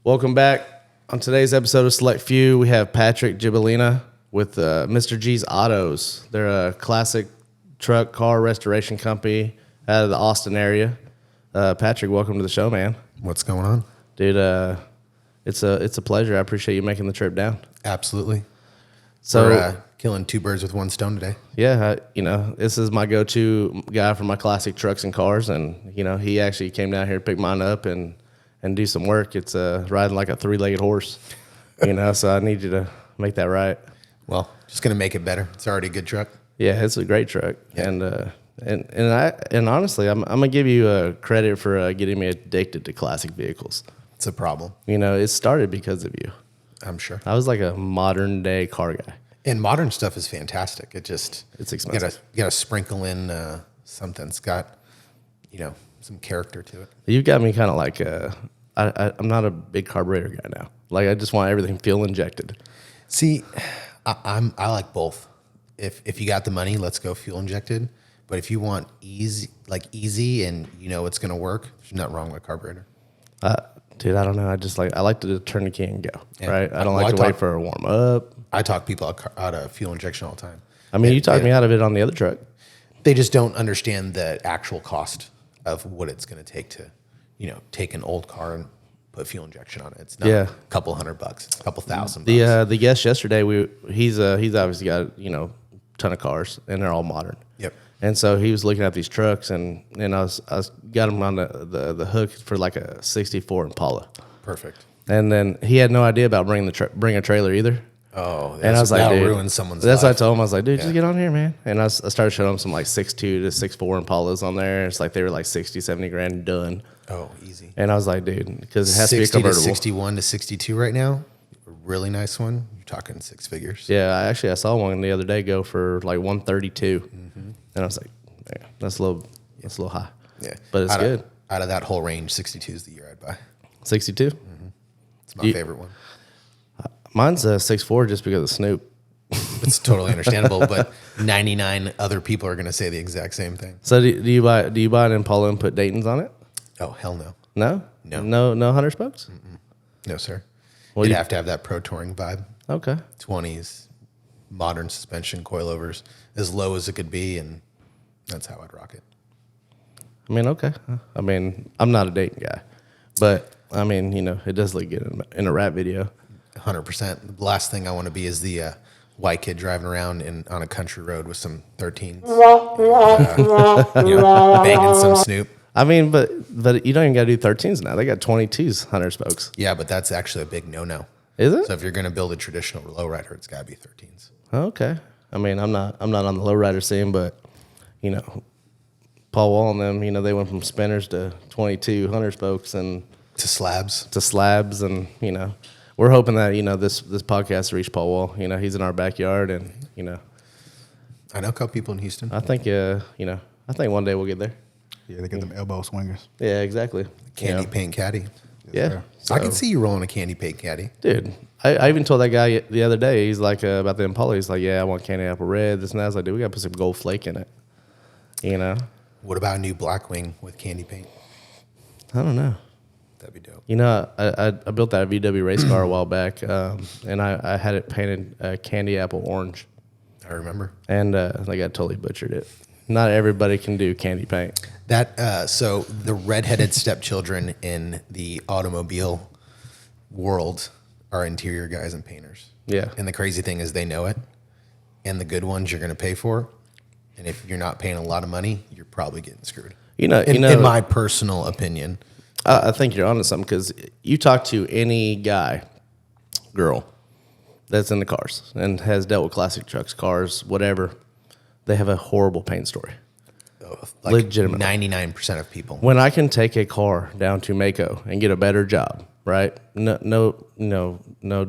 Welcome back. On today's episode of Select Few, we have Patrick Gibellina with Mr. G's Autos. They're a classic truck car restoration company out of the Austin area. Patrick, welcome to the show, man. What's going on? Dude, it's a pleasure. I appreciate you making the trip down. Absolutely. So, We're killing two birds with one stone today. yeah, this is my go-to guy for my classic trucks and cars, and, he actually came down here to pick mine up and do some work. It's riding like a three-legged horse, so I need you to make that right. Well, just going to make it better. It's already a good truck. Yeah, it's a great truck. Yeah. And honestly, I'm going to give you credit for getting me addicted to classic vehicles. It's a problem. It started because of you. I'm sure. I was like a modern-day car guy. And modern stuff is fantastic. It's expensive. You got to sprinkle in something. It's got, some character to it. You've got me kind of like I'm not a big carburetor guy now. Like, I just want everything fuel injected. See, I like both. If you got the money, let's go fuel injected. But if you want easy and it's going to work, there's nothing wrong with a carburetor. Dude, I don't know. I like to turn the key and go, Yeah. right? I don't like to wait for a warm up. I talk people out of fuel injection all the time. I mean, you talked me out of it on the other truck. They just don't understand the actual cost of what it's going to take to, take an old car and put fuel injection on it. It's not a couple $100, it's a couple $1,000. The guest yesterday, he's obviously got ton of cars and they're all modern. Yep. And so he was looking at these trucks and I was got him on the hook for like a '64 Impala. Perfect. And then he had no idea about bring a trailer either. Oh, and I was like, dude, ruin someone's that's life. what I told him. I was like, dude, just get on here, man. And I started showing him some like 6'2" to 6'4" Impalas on there. It's like they were like 60, 70 grand done. Oh, easy. And I was like, dude, because it has 60 to be a convertible. 61 to 62 right now. A really nice one. You're talking six figures. Yeah, I saw one the other day go for like 132, and I was like, man, that's a little high. Yeah, but it's good. Out of that whole range, 62 is the year I'd buy. 62. It's my favorite one. Mine's a 6'4" just because of Snoop. It's totally understandable, but 99 other people are going to say the exact same thing. So do you buy an Impala and put Dayton's on it? Oh, hell no. No, no 100 spokes. No, sir. Well, You'd have to have that Pro Touring vibe. Okay. 20s, modern suspension, coilovers, as low as it could be, and that's how I'd rock it. I mean, okay. I mean, I'm not a Dayton guy, but I mean, it does look good in a rap video. 100%. The last thing I want to be is the white kid driving around on a country road with some 13s, banging some Snoop. I mean, but you don't even got to do 13s now. They got 22s, 100 spokes. Yeah, but that's actually a big no-no. Is it? So if you're going to build a traditional lowrider, it's got to be 13s. Okay. I mean, I'm not on the lowrider scene, but Paul Wall and them, they went from spinners to 22 100 spokes and To slabs. and we're hoping that this podcast reach Paul Wall. He's in our backyard, and I know a couple people in Houston. I think I think one day we'll get there. Yeah, they get them elbow swingers. Yeah, exactly. Candy paint caddy. Yeah, So I can see you rolling a candy paint caddy. dude. I even told that guy the other day. He's like about the Impala. He's like, yeah, I want candy apple red. This and that. I was like, dude, we gotta put some gold flake in it. What about a new Blackwing with candy paint? I don't know. That'd be dope. I built that VW race car a while back, and I had it painted candy apple orange, I remember. and they got totally butchered it. Not everybody can do candy paint. So the redheaded stepchildren in the automobile world are interior guys and painters. Yeah. And the crazy thing is they know it. And the good ones you're going to pay for. And if you're not paying a lot of money, you're probably getting screwed. In my personal opinion. I think you're onto something, because you talk to any guy, girl, that's in the cars and has dealt with classic trucks, cars, whatever, they have a horrible paint story. Like Legitimately. 99% of people. When I can take a car down to Mako and get a better job, right? No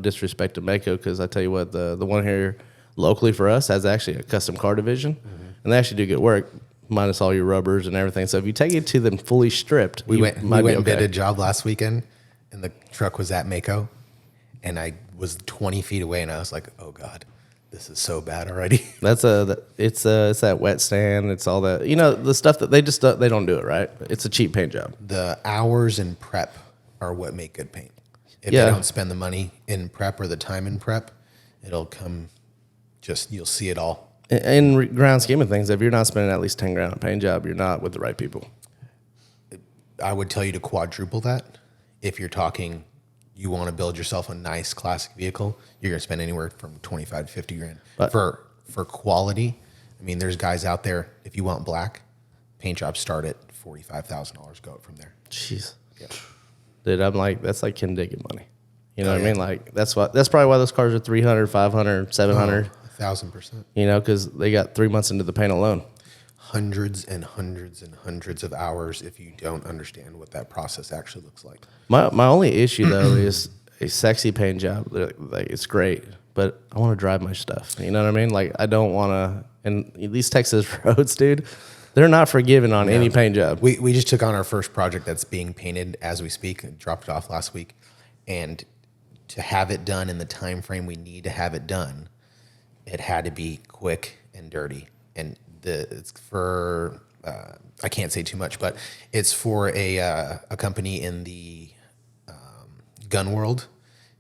disrespect to Mako, because I tell you what, the one here locally for us has actually a custom car division, and they actually do good work, minus all your rubbers and everything. So if you take it to them fully stripped, We went and okay. did a job last weekend, and the truck was at Mako, and I was 20 feet away, and I was like, oh, God, this is so bad already. It's that wet stand. It's all that, the stuff that they don't do it right. It's a cheap paint job. The hours and prep are what make good paint. If Yeah. they don't spend the money in prep or the time in prep, it'll come. Just you'll see it all. In grand scheme of things, if you're not spending at least 10 grand on a paint job, you're not with the right people. I would tell you to quadruple that. If you're talking, you want to build yourself a nice classic vehicle, you're going to spend anywhere from 25 to 50 grand. But- For quality, I mean, there's guys out there, if you want black, paint jobs start at $45,000, go up from there. Jeez. Yeah. Dude, I'm like, that's like Ken Diggin money. You know Oh, what I yeah. mean? Like, that's probably why those cars are 300, 500, 700, 1,000%. you know, because they got 3 months into the paint alone. Hundreds and hundreds and hundreds of hours if you don't understand what that process actually looks like. My only issue, though, is a sexy paint job. Like, it's great, but I want to drive my stuff. You know what I mean? Like, I don't want to, and these Texas roads, dude, they're not forgiving on any paint job. We just took on our first project that's being painted as we speak and dropped it off last week. And to have it done in the time frame we need to have it done, it had to be quick and dirty. And it's for I can't say too much, but it's for a company in the gun world,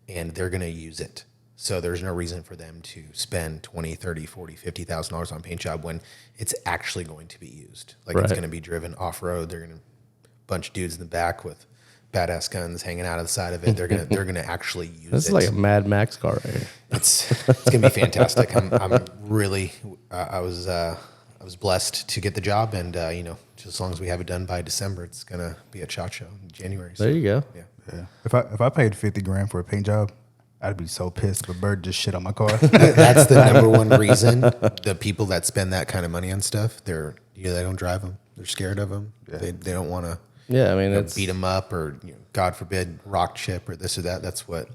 and they're going to use it. So there's no reason for them to spend 20, 30, 40, $50,000 on paint job when it's actually going to be used. Like Right. it's going to be driven off road. They're going to bunch of dudes in the back with badass guns hanging out of the side of it. They're gonna actually use This is it. like a Mad Max car right here. It's gonna be fantastic. I'm really I was blessed to get the job, and just as long as we have it done by December, it's gonna be a shot show in January. So, There you go. yeah. Yeah. If I paid 50 grand for a paint job, I'd be so pissed if a bird just shit on my car. That's the number one reason the people that spend that kind of money on stuff, they don't drive them. They're scared of them. Yeah. They don't want to Yeah, I mean, it's beat them up or God forbid rock chip or this or that. That's what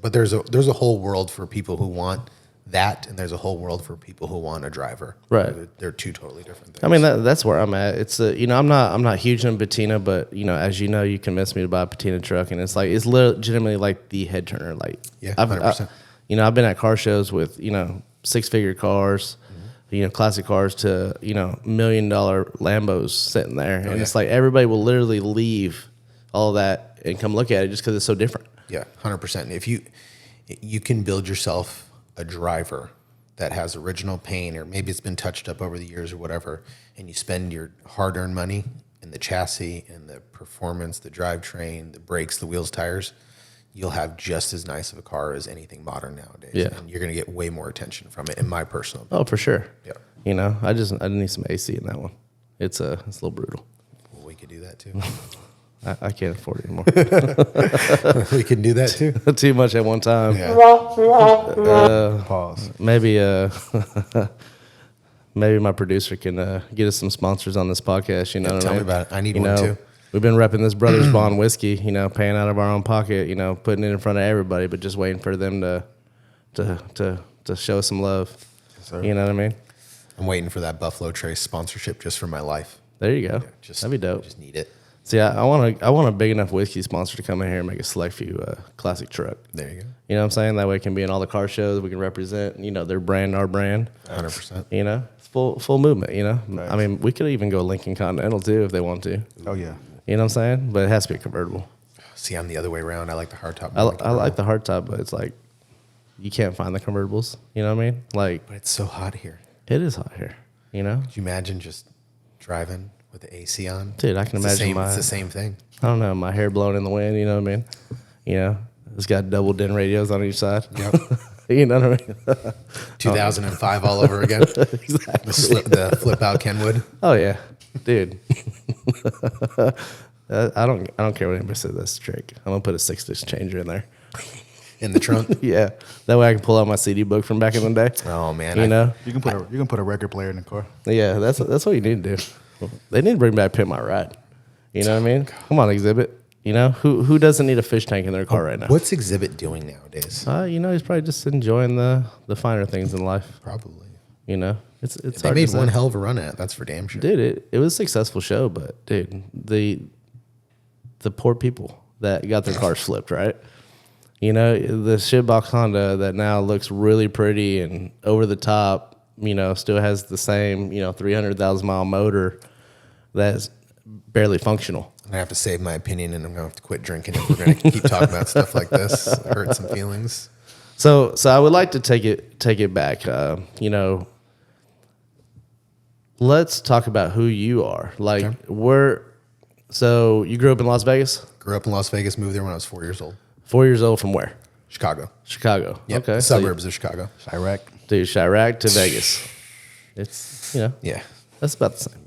But there's a whole world for people who want that, and there's a whole world for people who want a driver. Right. They're two totally different things. I mean, that's where I'm at. It's I'm not huge on patina, but as you know, you convinced me to buy a patina truck, and it's legitimately like the head turner. Like, Yeah, I've, 100%. I've been at car shows with 6-figure cars, classic cars to $1 million Lambos sitting there, and yeah. it's like everybody will literally leave all that and come look at it just because it's so different. Yeah, 100%. If you can build yourself a driver that has original paint, or maybe it's been touched up over the years or whatever, and you spend your hard-earned money in the chassis and the performance, the drivetrain, the brakes, the wheels, tires, you'll have just as nice of a car as anything modern nowadays. Yeah. And you're going to get way more attention from it, in my personal opinion. Oh, for sure. Yeah. I need some AC in that one. It's a little brutal. Well, we could do that too. I can't afford it anymore. We can do that too. Too much at one time. Yeah. Pause. Maybe maybe my producer can get us some sponsors on this podcast. What tell I me mean? about it. I need one too. We've been repping this Brothers Bond whiskey, paying out of our own pocket, putting it in front of everybody, but just waiting for them to show some love. sir. You know what I mean? I'm waiting for that Buffalo Trace sponsorship just for my life. There you go. Just That'd be dope. Just need it. See, I want a big enough whiskey sponsor to come in here and make a select few classic truck. There you go. You know what I'm saying? That way it can be in all the car shows. We can represent, their brand, our brand. 100%. It's full movement, Right. I mean, we could even go Lincoln Continental too if they want to. Oh, yeah. You know what I'm saying? But it has to be a convertible. See, I'm the other way around. I like the hardtop. I like the hardtop, but it's like you can't find the convertibles. You know what I mean? Like, But it's so hot here. it is hot here. Could you imagine just driving with the AC on? Dude, I can It's the imagine same, it's the same thing. I don't know, my hair blowing in the wind. You know what I mean? It's got double din radios on each side. Yep. You know what I mean? 2005 all over again. Exactly. The flip out Kenwood. Oh yeah, dude. I don't care what anybody says. That's the trick. I'm gonna put a 6-disc changer in there. In the trunk. Yeah, that way I can pull out my CD book from back in the day. Oh man. You can put a record player in the car. Yeah, that's what you need to do. They need to bring back Pimp My Ride. You know what I mean? Come on, Exhibit. Who doesn't need a fish tank in their car right now? What's Exhibit doing nowadays? He's probably just enjoying the finer things in life. Probably. It's They hard to made say. one hell of a run at it. That's for damn sure. Dude, it was a successful show, but dude, the poor people that got their cars flipped, right? The shitbox Honda that now looks really pretty and over the top, still has the same, 300,000 mile motor that's barely functional. gonna have to save my opinion, and I'm gonna have to quit drinking if we're gonna keep talking about stuff like this. Hurt some feelings. So I would like to take it back. Let's talk about who you are. Like, so you grew up in Las Vegas? Grew up in Las Vegas. Moved there when I was 4 years old. 4 years old from where? Chicago. Chicago. Yep. Okay. The suburbs of Chicago. Iraq. Dude, Chirac to Vegas. It's, Yeah. that's about the same.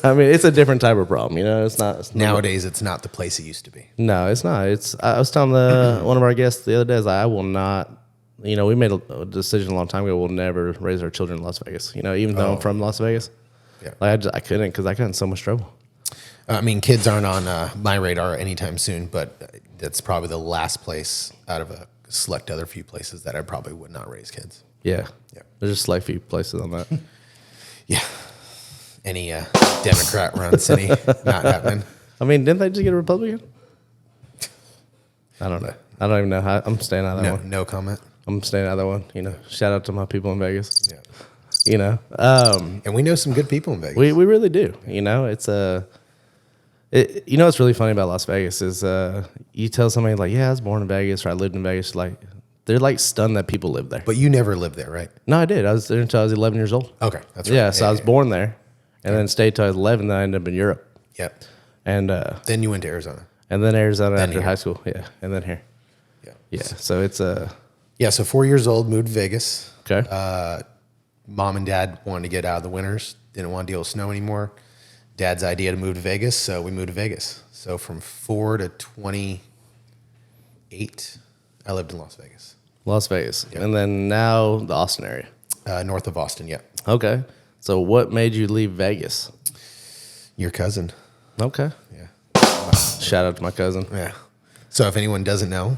I mean, it's a different type of problem. It's not Nowadays, it's not the place it used to be. No, it's not. I was telling one of our guests the other day, I will not. We made a decision a long time ago. We'll never raise our children in Las Vegas. Even though I'm from Las Vegas, Yeah. like I couldn't because I got in so much trouble. I mean, kids aren't on my radar anytime soon, but that's probably the last place out of a select other few places that I probably would not raise kids. Yeah, Yeah. There's just like few places on that. Yeah. Any Democrat run city, not happening. I mean, didn't they just get a Republican? I don't know. I don't even know how. I'm staying out of that one. No comment. I'm staying out of that one. Shout out to my people in Vegas. Yeah. And we know some good people in Vegas. We really do. It's what's really funny about Las Vegas is you tell somebody like, yeah, I was born in Vegas or I lived in Vegas, like they're like stunned that people live there. But you never lived there, right? No, I did. I was there until I was 11 years old. Okay, that's right. Yeah, so I was born there and then stayed till I was 11. Then I ended up in Europe. Yep. And Then you went to Arizona. and then Arizona Then after here. high school. Yeah, and then here. Yeah. Yeah, so it's Yeah. So 4 years old, moved to Vegas. okay. Mom and dad wanted to get out of the winters. Didn't want to deal with snow anymore. Dad's idea to move to Vegas, so we moved to Vegas. So from 4 to 28, I lived in Las Vegas, Las Vegas, and then now the Austin area. north of Austin. Yep. Okay, so what made you leave Vegas? Your cousin. Okay, Yeah. shout out to my cousin. Yeah. So if anyone doesn't know,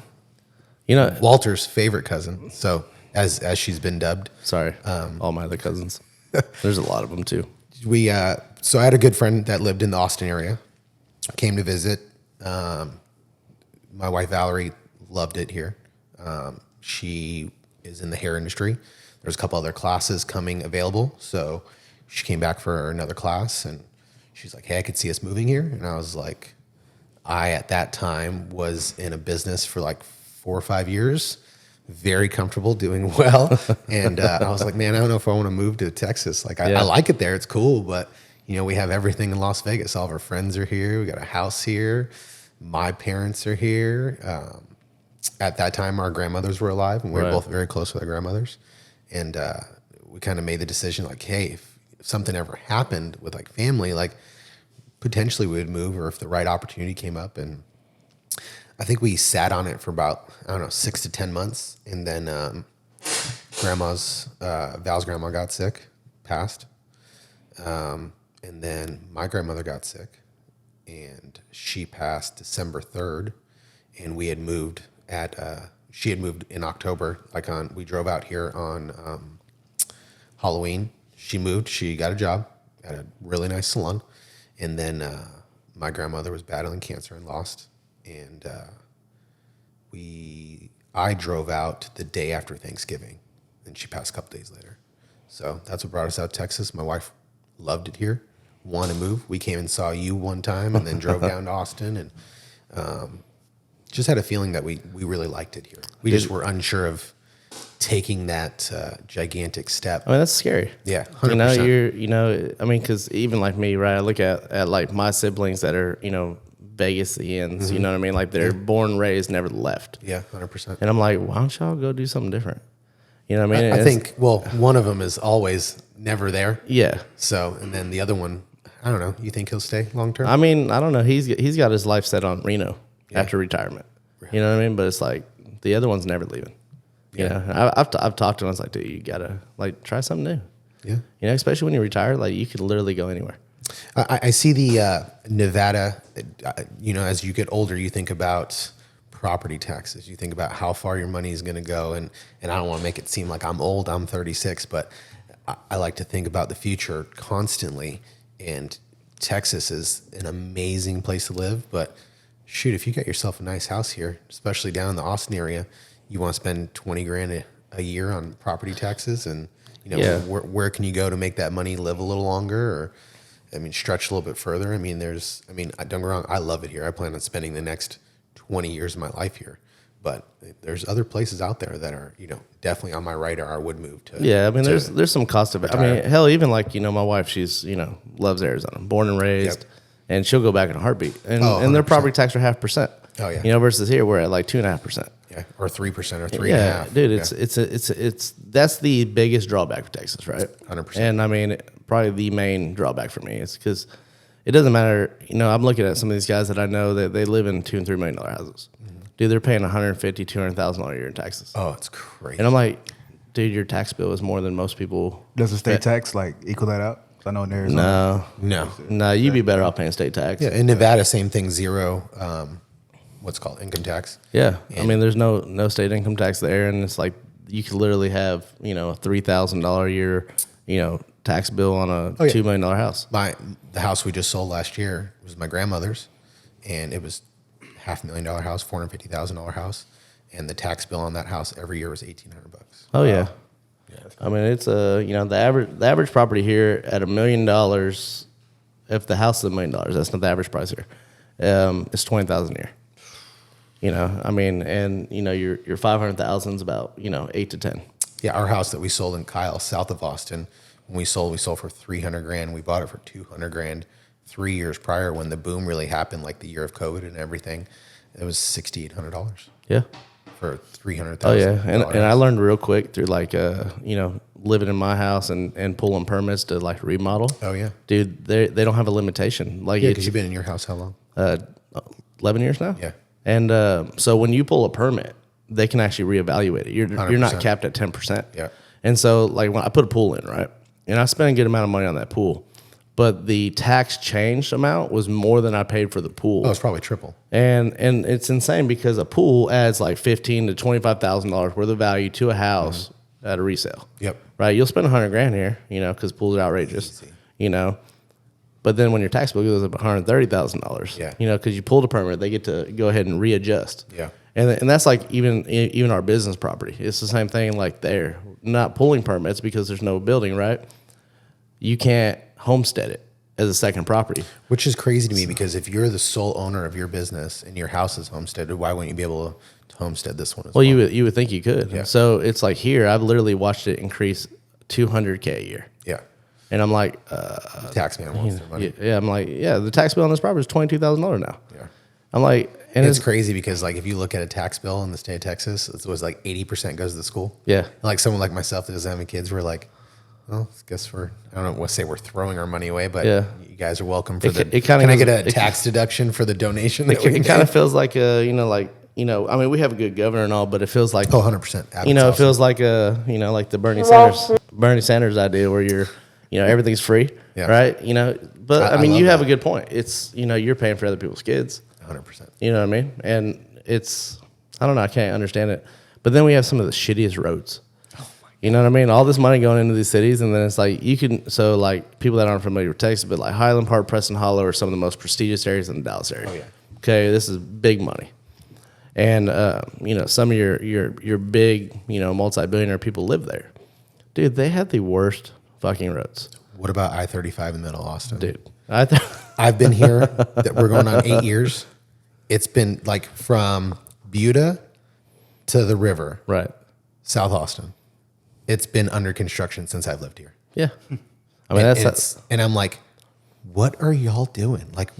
You Walter's favorite cousin. So as she's been dubbed, sorry, all my other cousins. There's a lot of them too. so I had a good friend that lived in the Austin area, came to visit. My wife Valerie loved it here. She is in the hair industry. There's a couple other classes coming available, so she came back for another class, and she's like, "Hey, I could see us moving here." And I was like, I at that time was in a business for like 4 or 5 years, very comfortable, doing well, and I was like, "Man, I don't know if I want to move to Texas. Like, I like it there; it's cool, but we have everything in Las Vegas. All of our friends are here. We got a house here. My parents are here." At that time, our grandmothers were alive, and we were both very close with our grandmothers. And we kind of made the decision, like, hey, if something ever happened with like family, like potentially we would move, or if the right opportunity came up. And I think we sat on it for about 6 to 10 months, and then Val's grandma got sick, passed, and then my grandmother got sick, and she passed December 3rd, and we had moved she had moved in October. We drove out here on Halloween. She moved. She got a job at a really nice salon, and then my grandmother was battling cancer and lost. And I drove out the day after Thanksgiving, and she passed a couple days later. So that's what brought us out to Texas. My wife loved it here, wanted to move. We came and saw you one time, and then drove down to Austin, and just had a feeling that we really liked it here. We just were unsure of taking that gigantic step. I mean, that's scary. Yeah, 100%. I mean, because even like me, right? I look at like my siblings that are, Vegas-ians, you know what I mean? Like they're born, raised, never left. Yeah, 100%. And I'm like, why don't y'all go do something different? You know what I mean? I think, one of them is always never there. Yeah. So, and then the other one, I don't know. You think he'll stay long term? I mean, I don't know. He's got his life set on Reno after retirement. You know what I mean? But it's like the other one's never leaving. I've talked to him. I was like, dude, you gotta like try something new. Yeah. Especially when you retire, like you could literally go anywhere. I see the Nevada. As you get older, you think about property taxes. You think about how far your money is going to go, and I don't want to make it seem like I'm old. I'm 36, but I like to think about the future constantly. And Texas is an amazing place to live, but shoot, if you got yourself a nice house here, especially down in the Austin area, you want to spend $20,000 a year on property taxes, and where can you go to make that money live a little longer? Or I mean, stretch a little bit further. I mean, don't get me wrong, I love it here. I plan on spending the next 20 years of my life here. But there's other places out there that are, definitely on my radar. I would move to. Yeah, I mean, there's some cost of it. I mean, hell, even like my wife, she's loves Arizona, born and raised, and she'll go back in a heartbeat. And their property tax are 0.5%. Oh yeah. Versus here we're at like 2.5%. Yeah, or 3% or 3.5%. Yeah, dude, it's that's the biggest drawback for Texas, right? 100%. And I mean, probably the main drawback for me is because it doesn't matter. I'm looking at some of these guys that I know that they live in $2 and $3 million houses. Dude, they're paying $150,000, $200,000 a year in taxes. Oh, it's crazy. And I'm like, dude, your tax bill is more than most people. Does the state tax like equal that out? I know in Arizona. No, you'd be better off paying state tax. Yeah, in Nevada, same thing, zero. What's it called income tax? Yeah, I mean, there's no state income tax there, and it's like you could literally have a $3,000 a year tax bill on a $2 million house. The house we just sold last year was my grandmother's, and it was $500,000 house, $450,000 house, and the tax bill on that house every year was $1,800. Oh yeah. I mean, it's the average property here at $1 million. If the house is $1 million, that's not the average price here. It's $20,000 a year. I mean, and your 500,000 is about 8 to 10. Yeah, our house that we sold in Kyle, south of Austin, when we sold for $300,000. We bought it for $200,000 3 years prior when the boom really happened, like the year of COVID and everything. It was $6,800. Yeah. For $300,000. Oh yeah, and I learned real quick through like living in my house and pulling permits to like remodel. Oh yeah, dude, they don't have a limitation. Like because you've been in your house how long? 11 years now. Yeah, and so when you pull a permit, they can actually reevaluate it. You're 100%. not capped at 10%. Yeah, and so like when I put a pool in, right, and I spent a good amount of money on that pool. But the tax changed amount was more than I paid for the pool. Oh, it's probably triple. And it's insane because a pool adds like $15,000 to $25,000 worth of value to a house at a resale. Yep. Right. You'll spend $100,000 here, because pools are outrageous. Easy. But then when your tax bill goes up $130,000. Yeah. Because you pulled a permit, they get to go ahead and readjust. Yeah. And that's like even our business property. It's the same thing. Like they're not pulling permits because there's no building. Right. You can't homestead it as a second property, which is crazy to me because if you're the sole owner of your business and your house is homesteaded, why wouldn't you be able to homestead this one as well? You would think you could. Yeah. So it's like here, I've literally watched it increase $200K a year. Yeah. And I'm like, the tax man wants their money. Yeah, I'm like, the tax bill on this property is $22,000 now. Yeah. I'm like, and it's crazy because like if you look at a tax bill in the state of Texas, it was like 80% goes to the school. Yeah. And like someone like myself that doesn't have any kids, we're like, well, I guess I don't know what to say we're throwing our money away, but you guys are welcome for can I get a tax deduction for the donation? It kind of feels like I mean, we have a good governor and all, but it feels like 100%. It feels like like the Bernie Sanders idea where you're, everything's free, right? But I mean, you have a good point. It's you're paying for other people's kids, 100%. You know what I mean? And it's I don't know, I can't understand it. But then we have some of the shittiest roads. You know what I mean? All this money going into these cities, and then it's like like people that aren't familiar with Texas, but like Highland Park, Preston Hollow are some of the most prestigious areas in the Dallas area. Oh yeah. Okay, this is big money, and some of your big multi-billionaire people live there. Dude, they have the worst fucking roads. What about I-35 in the middle of Austin? Dude, I've been here. We're going on 8 years. It's been like from Buda to the river, right? South Austin. It's been under construction since I've lived here. Yeah. I mean, and I'm like, what are y'all doing? Like,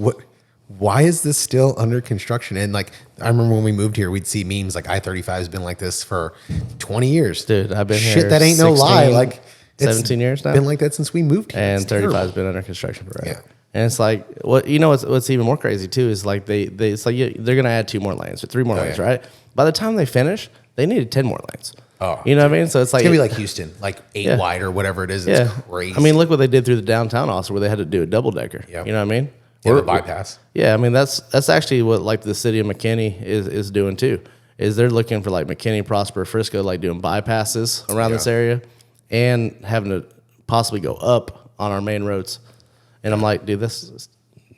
why is this still under construction? And like, I remember when we moved here, we'd see memes like I-35 has been like this for 20 years. Dude, I've been here. Shit, that ain't no lie. Like 17 years now. Been like that since we moved here. And 35 has been under construction forever. Yeah. And it's like, what's even more crazy too is like it's like they're going to add 2 more lanes or 3 more lanes, right? By the time they finish, they needed 10 more lanes. Oh, you know what I mean? So it's like it's gonna be like Houston, like 8 wide or whatever it is. It's crazy. I mean, look what they did through the downtown also, where they had to do a double decker. Yeah. You know what I mean? Yeah, the bypass. Yeah, I mean that's actually what like the city of McKinney is doing too. Is they're looking for like McKinney, Prosper, Frisco, like doing bypasses around this area, and having to possibly go up on our main roads. And I'm like, dude, this is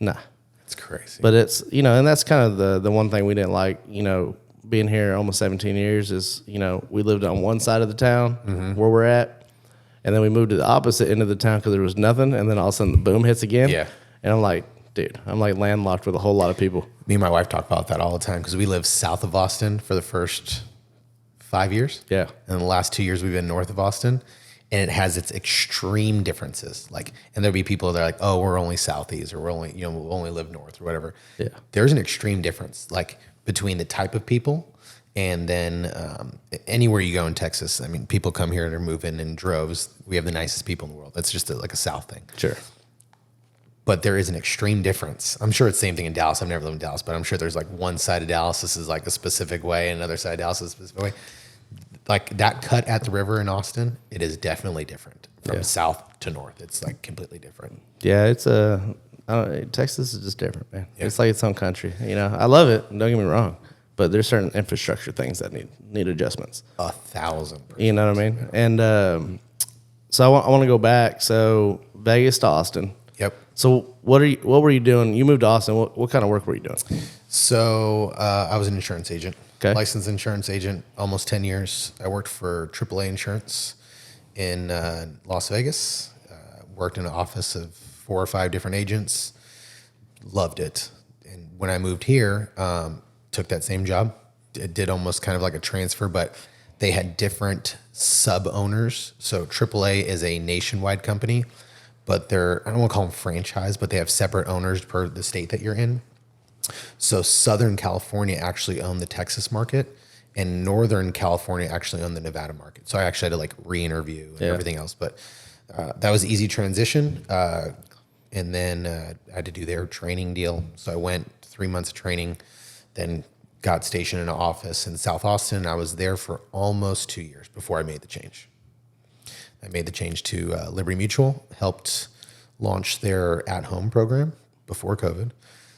nah. It's crazy. But it's and that's kind of the one thing we didn't like. Being here almost 17 years is, we lived on one side of the town where we're at. And then we moved to the opposite end of the town because there was nothing. And then all of a sudden the boom hits again. Yeah. And I'm like, dude, I'm like landlocked with a whole lot of people. Me and my wife talk about that all the time because we lived south of Austin for the first 5 years. Yeah. And the last 2 years we've been north of Austin. And it has its extreme differences. Like, and there'll be people that are like, oh, we're only southeast, or we're only, we'll only live north or whatever. Yeah. There's an extreme difference, like between the type of people and then anywhere you go in Texas. I mean, people come here and are moving in droves. We have the nicest people in the world. That's just like a South thing. Sure. But there is an extreme difference. I'm sure it's the same thing in Dallas. I've never lived in Dallas, but I'm sure there's like one side of Dallas, this is like a specific way, and another side of Dallas is a specific way. Like that cut at the river in Austin, it is definitely different from south to north. It's like completely different. Yeah, it's Texas is just different, man. Yeah. It's like its own country. I love it. Don't get me wrong, but there's certain infrastructure things that need adjustments. 1,000%. You know what I mean? And so I want to go back. So Vegas to Austin. Yep. So what were you doing? You moved to Austin. What kind of work were you doing? So I was an insurance agent. Okay. Licensed insurance agent, almost 10 years. I worked for AAA Insurance in Las Vegas. Worked in an office of 4 or 5 different agents. Loved it. And when I moved here, took that same job. Did almost kind of like a transfer, but they had different sub-owners. So AAA is a nationwide company, but I don't want to call them franchise, but they have separate owners per the state that you're in. So Southern California actually owned the Texas market, and Northern California actually owned the Nevada market. So I actually had to like re-interview and everything else. But that was an easy transition. And then I had to do their training deal. So I went 3 months of training, then got stationed in an office in South Austin. I was there for almost 2 years before I made the change. I made the change to Liberty Mutual, helped launch their at-home program before COVID.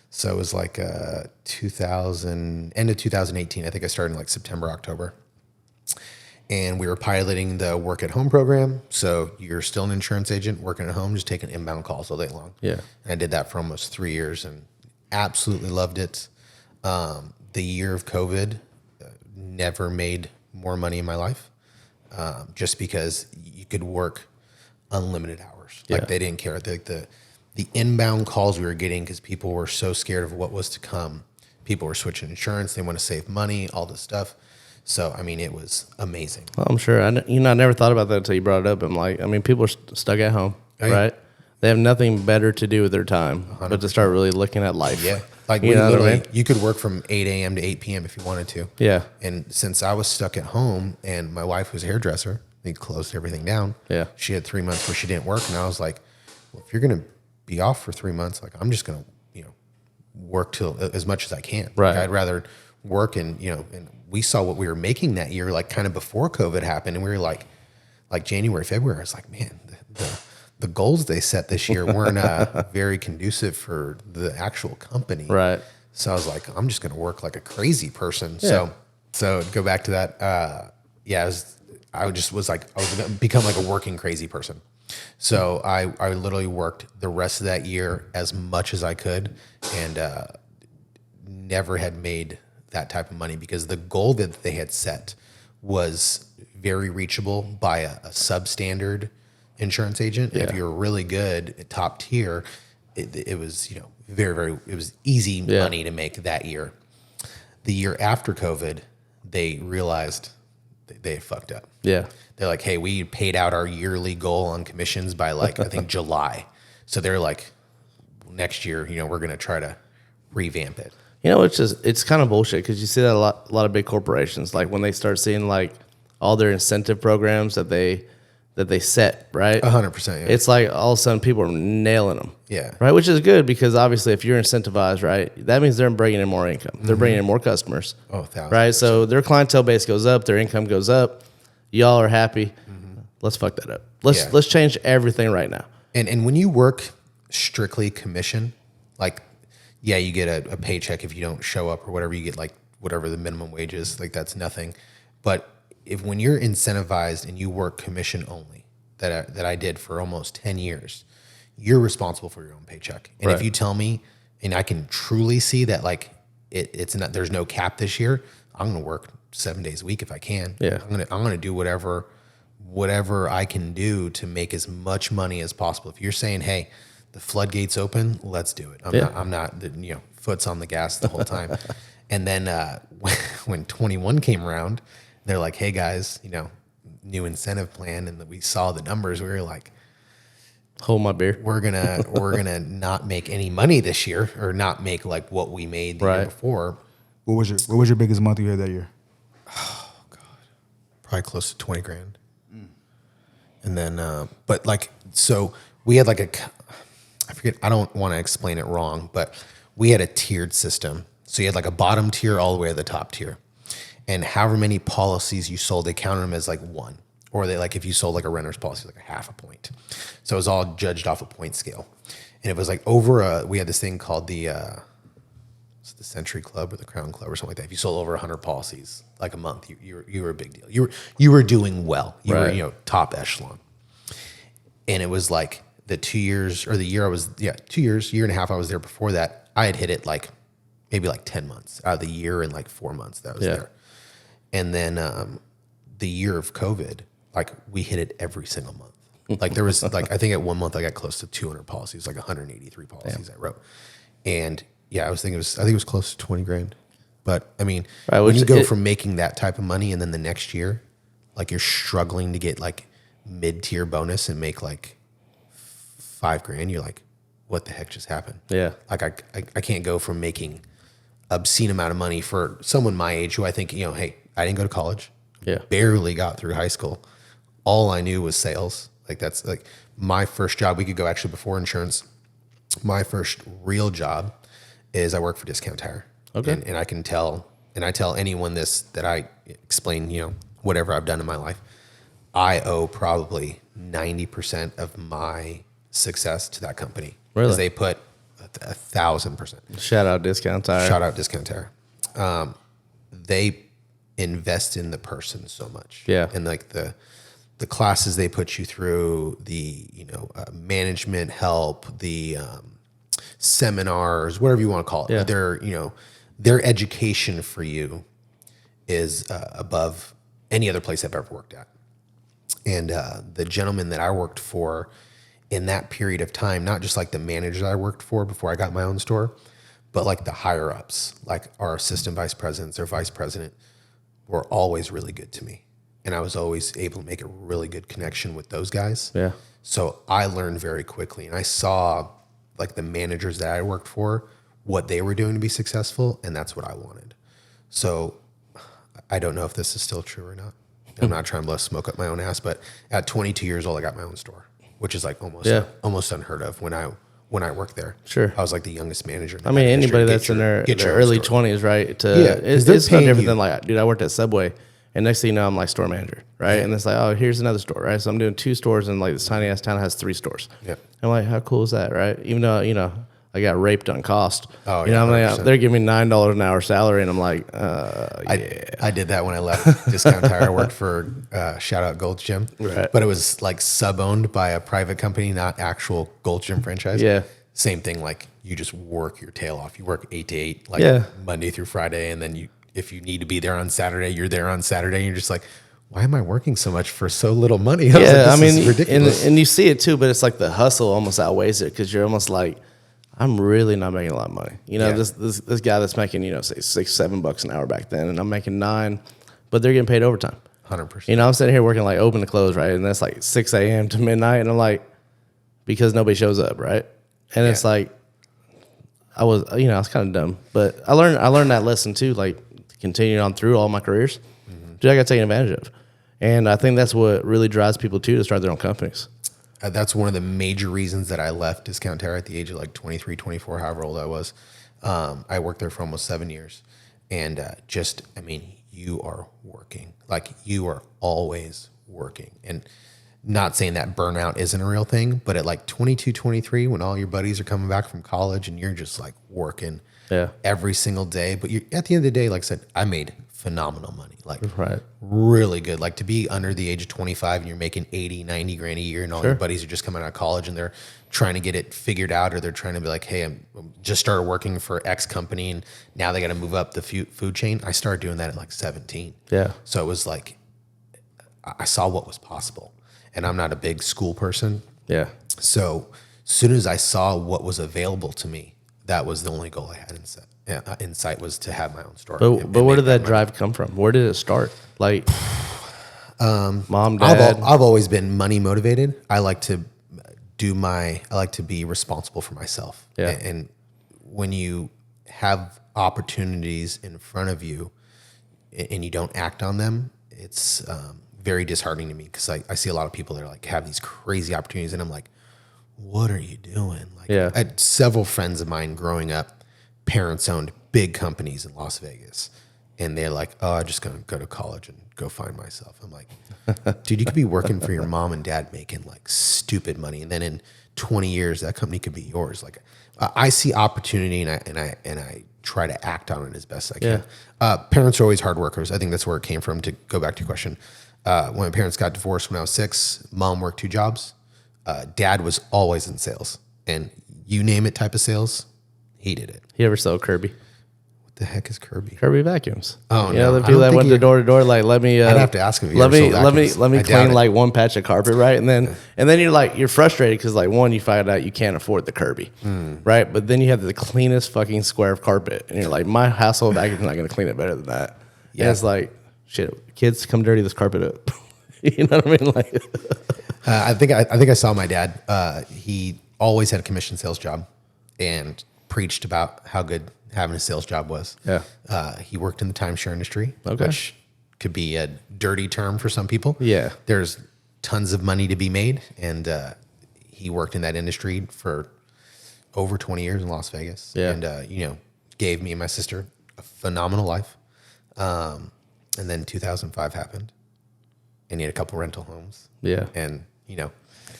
So it was like end of 2018. I think I started in like September, October. And we were piloting the work at home program. So you're still an insurance agent working at home, just taking inbound calls all day long. Yeah. And I did that for almost 3 years and absolutely loved it. The year of COVID, never made more money in my life, just because you could work unlimited hours. Like they didn't care. The inbound calls we were getting, because people were so scared of what was to come. People were switching insurance. They want to save money, all this stuff. So, I mean, it was amazing. Well, I'm sure. I never thought about that until you brought it up. I'm like, people are stuck at home, right? They have nothing better to do with their time 100%. But to start really looking at life. Yeah. Like you could work from 8 a.m. to 8 p.m. if you wanted to. Yeah. And since I was stuck at home and my wife was a hairdresser, they closed everything down. Yeah. She had 3 months where she didn't work. And I was like, well, if you're going to be off for 3 months, like I'm just going to, work till as much as I can. Right. Like, I'd rather work and we saw what we were making that year, like kind of before COVID happened. And we were like January, February, I was like, man, the goals they set this year weren't very conducive for the actual company. Right. So I was like, I'm just going to work like a crazy person. Yeah. So go back to that. I was going to become like a working crazy person. So I literally worked the rest of that year as much as I could, and never had made that type of money, because the goal that they had set was very reachable by a substandard insurance agent. Yeah. If you were really good at top tier, it was very, very, it was easy money to make that year. The year after COVID, they realized they fucked up. Yeah. They're like, hey, we paid out our yearly goal on commissions by like, I think July. So they're like, next year, we're going to try to revamp it. It's kind of bullshit, because you see that a lot of big corporations, like when they start seeing like all their incentive programs that they set, right? 100%. Yeah. It's like all of a sudden people are nailing them. Yeah. Right. Which is good, because obviously if you're incentivized, right, that means they're bringing in more income. They're bringing in more customers. Oh, 1,000%. Right. So their clientele base goes up, their income goes up. Y'all are happy. Mm-hmm. Let's fuck that up. Let's change everything right now. And when you work strictly commission, like, yeah, you get a paycheck if you don't show up or whatever. You get like whatever the minimum wage is. Like that's nothing. But when you're incentivized and you work commission only, that I did for almost 10 years, you're responsible for your own paycheck. And if you tell me, and I can truly see that like it's not, there's no cap this year, I'm going to work 7 days a week if I can. Yeah. I'm going to do whatever whatever I can do to make as much money as possible. If you're saying, hey, the floodgates open, let's do it. I'm not, foot's on the gas the whole time. And then when 21 came around, they're like, hey guys, new incentive plan. And we saw the numbers. We were like, Hold my beer. we're gonna not make any money this year, or not make like what we made the year before. What was your biggest month you had that year? Probably close to 20 grand. And then, but like, so we had like I forget, I don't want to explain it wrong, but we had a tiered system. So you had like a bottom tier all the way to the top tier. And however many policies you sold, they counted them as like one. Or they like, if you sold like a renter's policy, like a half a point. So it was all judged off a point scale. And it was like we had this thing called the Century Club or the Crown Club or something like that. If you sold over 100 policies like a month, you were a big deal. You were doing well. You were top echelon. And it was like the 2 years, or the year I was 2 years, year and a half I was there before that, I had hit it like maybe like 10 months out of the year, and like 4 months that I was there. And then the year of COVID, like we hit it every single month. Like there was like, I think at 1 month I got close to 200 policies, like 183 policies I wrote. And I think it was close to 20 grand. But I mean, when you go from making that type of money, and then the next year, like you're struggling to get like mid-tier bonus and make like 5 grand, you're like, what the heck just happened? Yeah. Like I can't go from making obscene amount of money for someone my age who I think, hey, I didn't go to college. Yeah. Barely got through high school. All I knew was sales. Like that's like my first job. We could go actually before insurance. My first real job is I work for Discount Tire. Okay. And I can tell, and I tell anyone this, that I explain, whatever I've done in my life. I owe probably 90% of my success to that company. Really? Because they put 1,000%. Shout out Discount Tire. Shout out Discount Tire. They invest in the person so much. Yeah. And like the classes they put you through, the management help, the seminars, whatever you want to call it. Yeah. Their education for you is above any other place I've ever worked at. And the gentleman that I worked for in that period of time, not just like the manager that I worked for before I got my own store, but like the higher ups, like our assistant vice presidents or vice president, were always really good to me. And I was always able to make a really good connection with those guys. Yeah. So I learned very quickly, and I saw like the managers that I worked for, what they were doing to be successful, and that's what I wanted. So I don't know if this is still true or not. I'm not trying to blow smoke up my own ass, but at 22 years old, I got my own store, which is like almost unheard of when I worked there. Sure. I was like the youngest manager. I mean, anybody that's in their early 20s, right? It's no different than like, dude, I worked at Subway, and next thing you know, I'm like store manager, right? Yeah. And it's like, oh, here's another store, right? So I'm doing 2 stores, and like this tiny ass town has 3 stores. Yeah. I'm like, how cool is that, right? Even though, I got raped on cost. Oh, yeah. I'm like, they're giving me $9 an hour salary, and I'm like, I did that when I left Discount Tire. I worked for shout out Gold's Gym, right? But it was like sub-owned by a private company, not actual Gold's Gym franchise. Yeah. Same thing. Like you just work your tail off. You work 8 to 8, like Monday through Friday, and then if you need to be there on Saturday, you're there on Saturday. And you're just like, why am I working so much for so little money? I mean, it's ridiculous. And you see it too, but it's like the hustle almost outweighs it, because you're almost like, I'm really not making a lot of money. This guy that's making, say $6-7 an hour back then, and I'm making $9, but they're getting paid overtime. 100%. I'm sitting here working like open to close, right? And that's like 6 a.m. to midnight. And I'm like, because nobody shows up, right? And it's like, I was kind of dumb, but I learned that lesson too, like continuing on through all my careers. Dude, I got taken advantage of. And I think that's what really drives people too, to start their own companies. That's one of the major reasons that I left Discount Tire at the age of like 23, 24, however old I was. I worked there for almost 7 years. And you are working. Like you are always working. And not saying that burnout isn't a real thing, but at like 22, 23, when all your buddies are coming back from college and you're just like working every single day. But at the end of the day, like I said, I made phenomenal money, like really good. Like to be under the age of 25 and you're making 80, 90 grand a year, and all your buddies are just coming out of college and they're trying to get it figured out, or they're trying to be like, hey, I'm just started working for X company and now they got to move up the food chain. I started doing that at like 17. Yeah. So it was like, I saw what was possible, and I'm not a big school person. Yeah. So as soon as I saw what was available to me, that was the only goal I had in sight was to have my own store. But where did that drive come from? Where did it start? Like, mom, dad. I've always been money motivated. I like to be responsible for myself. Yeah. And when you have opportunities in front of you and you don't act on them, it's very disheartening to me because I see a lot of people that are like have these crazy opportunities and I'm like, what are you doing? Like, Yeah. I had several friends of mine growing up, parents owned big companies in Las Vegas. And they're like, oh, I'm just going to go to college and go find myself. I'm like, dude, you could be working for your mom and dad making like stupid money. And then in 20 years, that company could be yours. Like I see opportunity and I try to act on it as best I can. Parents are always hard workers. I think that's where it came from. To go back to your question. When my parents got divorced when I was 6, mom worked 2 jobs. Dad was always in sales, and you name it type of sales, he did it. You ever sell Kirby? What the heck is Kirby? Kirby vacuums. Oh, you no. know, the I people don't that think went door to door, like, let me. I'd have to ask him if he let ever me, sold let me, vacuums. let me I doubt clean it. like one patch of carpet, right? And then you're frustrated because like one, you find out you can't afford the Kirby, right? But then you have the cleanest fucking square of carpet, and you're like, my household vacuum's not going to clean it better than that. Yeah, Yeah. it's like shit. Kids, come dirty this carpet up. You know what I mean? Like, I think I saw my dad. He always had a commission sales job, and preached about how good having a sales job was. Yeah. He worked in the timeshare industry, Okay. which could be a dirty term for some people. Yeah. There's tons of money to be made, and he worked in that industry for over 20 years in Las Vegas. Yeah. And gave me and my sister a phenomenal life. And then 2005 happened, and he had a couple rental homes. yeah. And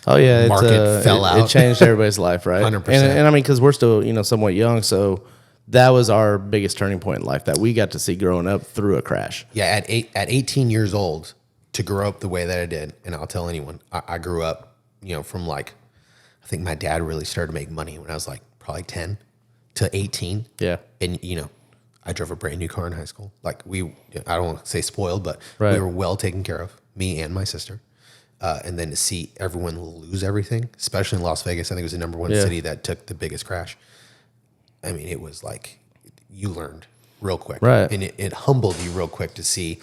Oh yeah, market fell it out. changed everybody's life, right? 100%. And I mean, because we're still somewhat young, so that was our biggest turning point in life that we got to see growing up through a crash. Yeah, at 18 years old, to grow up the way that I did, and I'll tell anyone, I grew up, from like, I think my dad really started to make money when I was like probably 10 to 18. Yeah, And, I drove a brand new car in high school. Like I don't want to say spoiled, but Right. we were well taken care of, me and my sister. And then to see everyone lose everything, especially in Las Vegas, I think it was the number one Yeah. city that took the biggest crash. I mean, it was like you learned real quick. Right. And it humbled you real quick to see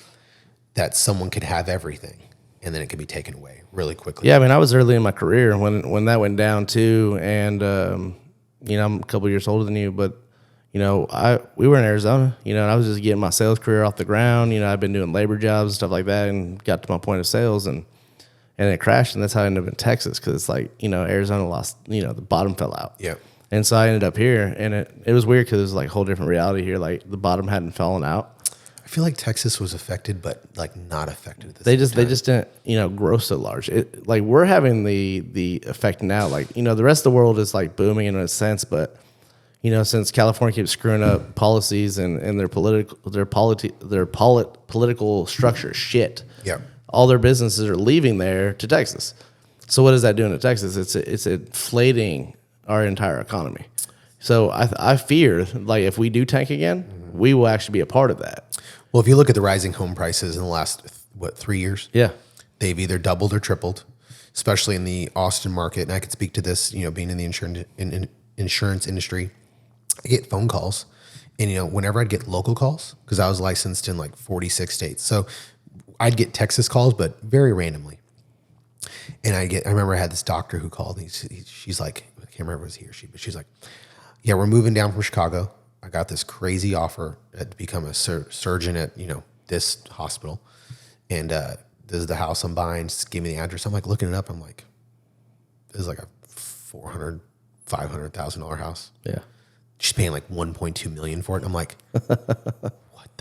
that someone could have everything and then it could be taken away really quickly. yeah. I mean, I was early in my career when that went down too, and I'm a couple years older than you, but we were in Arizona, and I was just getting my sales career off the ground. I've been doing labor jobs and stuff like that, and got to my point of sales and it crashed, and that's how I ended up in Texas because it's like Arizona lost, the bottom fell out. Yeah. And so I ended up here, and it was weird because it was like a whole different reality here. Like the bottom hadn't fallen out. I feel like Texas was affected, but like not affected at the They same just time. they just didn't grow so large. Like we're having the effect now. Like the rest of the world is like booming in a sense, but since California keeps screwing up policies and their political structure shit. Yeah. All their businesses are leaving there to Texas. So what is that doing to Texas? It's inflating our entire economy. So I fear like if we do tank again, we will actually be a part of that. Well, if you look at the rising home prices in the last 3 years, Yeah. they've either doubled or tripled, especially in the Austin market. And I could speak to this, being in the insurance industry. I get phone calls, and whenever I'd get local calls, because I was licensed in like 46 states, so I'd get Texas calls, but very randomly. And I remember I had this doctor who called. She's like, I can't remember if it was he or she, but she's like, yeah, we're moving down from Chicago. I got this crazy offer to become a surgeon at this hospital, and this is the house I'm buying. Just give me the address. I'm like looking it up. I'm like, this is like a $500,000 house. Yeah. She's paying like 1.2 million for it. I'm like, what the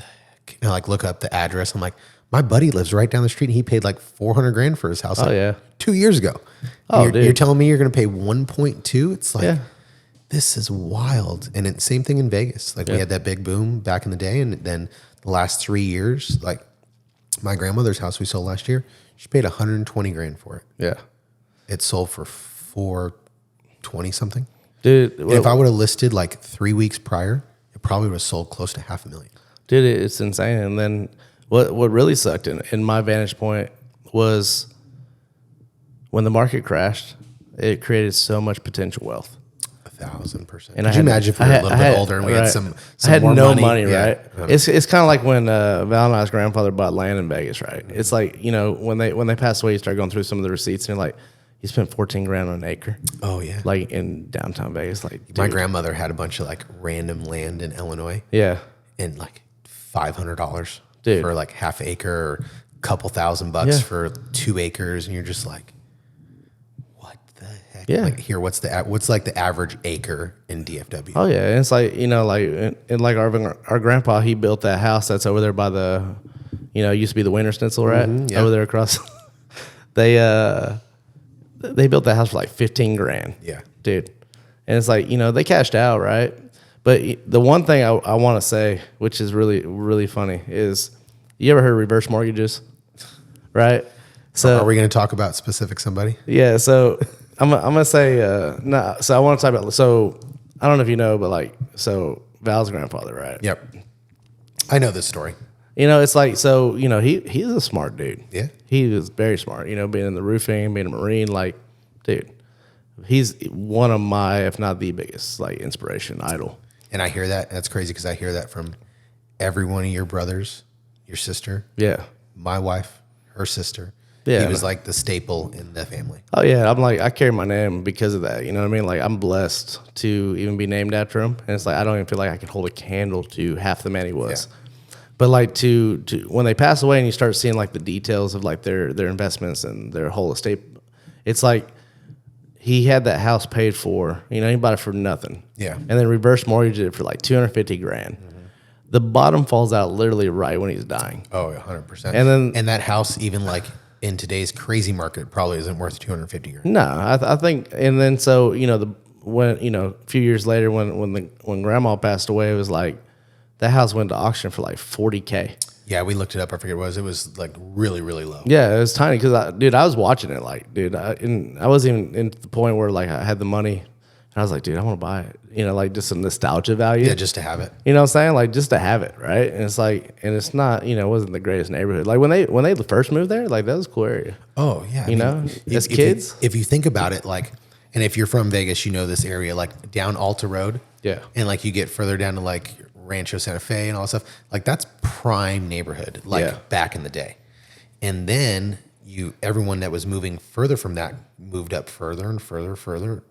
heck? And I like look up the address. I'm like, my buddy lives right down the street, and he paid like $400,000 for his house. Oh, yeah. 2 years ago. Oh, you're, dude. you're telling me you're going to pay 1.2? It's like, Yeah. this is wild. And same thing in Vegas. Like we had that big boom back in the day, and then the last 3 years, like my grandmother's house we sold last year, she paid $120,000 for it. Yeah. It sold for $420 something. Dude, And if I would have listed like 3 weeks prior, it probably would have sold close to $500,000. dude, it's insane. And then what really sucked in my vantage point was when the market crashed, it created so much potential wealth. 1,000%. And Could you imagine if we were a little bit older and we had some I had more no money, Yeah. right? It's kind of like when Val and I's grandfather bought land in Vegas, right? It's like, you know, when they passed away, you start going through some of the receipts, and you're like, you spent 14 grand on an acre, Oh yeah. like in downtown Vegas. Like, My dude. grandmother had a bunch of like random land in Illinois Yeah, and like $500 Dude. for like half acre or a couple $1,000 Yeah. for 2 acres, and you're just like, what the heck? Yeah. Like here, what's like the average acre in DFW? Oh yeah, and it's like, you know, like and like our grandpa, he built that house that's over there by the, you know, it used to be the Winter Schnitzel, right? yeah. Over there across. They built that house for like 15 grand. Yeah. Dude. And it's like, you know, they cashed out, right? But the one thing I want to say, which is really, really funny, is you ever heard of reverse mortgages? Right? So Are we going to talk about specific somebody? yeah, so I'm gonna say no. So I want to talk about. So I don't know if you know, but like, so Val's grandfather, right? Yep. I know this story. You know, it's like, so you know, he's a smart dude. Yeah. He was very smart. You know, being in the roofing, being a Marine, like, dude, he's one of my, if not the biggest, like, inspiration, idol. And I hear that. That's crazy because I hear that from every one of your brothers, your sister, Yeah. my wife, her sister. Yeah. He was like the staple in the family. Oh yeah, I'm like, I carry my name because of that. You know what I mean? Like, I'm blessed to even be named after him, and it's like I don't even feel like I can hold a candle to half the man he was. Yeah. But like to when they pass away and you start seeing like the details of like their investments and their whole estate, it's like he had that house paid for. You know, he bought it for nothing. Yeah. And then reverse mortgaged it for like 250 grand. The bottom falls out literally right when he's dying. Oh, 100%. And then- that house, even like in today's crazy market, probably isn't worth 250 grand. No, I think, and then so you know when you know a few years later when grandma passed away, it was like that house went to auction for like $40K. Yeah, we looked it up. I forget what it was. It was like really, really low. Yeah, it was tiny because I was watching it like, dude, I wasn't even in the point where like I had the money, and I was like, dude, I want to buy it. You know, like just some nostalgia value. Yeah, just to have it. You know what I'm saying? Like just to have it, right? And it's like, and it's not, you know, it wasn't the greatest neighborhood. Like when they first moved there, like that was a cool area. Oh, yeah. You know, as kids. If you think about it, like, and if you're from Vegas, you know this area, like down Alta Road. Yeah. And like you get further down to like Rancho Santa Fe and all that stuff. Like that's prime neighborhood, like Yeah. back in the day. And then everyone that was moving further from that moved up further and further.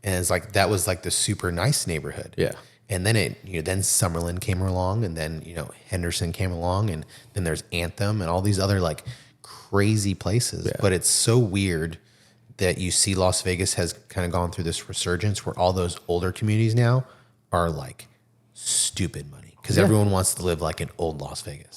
And it's like, that was like the super nice neighborhood. Yeah. And then then Summerlin came along, and then, Henderson came along, and then there's Anthem and all these other like crazy places. Yeah. But it's so weird that you see Las Vegas has kind of gone through this resurgence where all those older communities now are like stupid money because everyone wants to live like in old Las Vegas.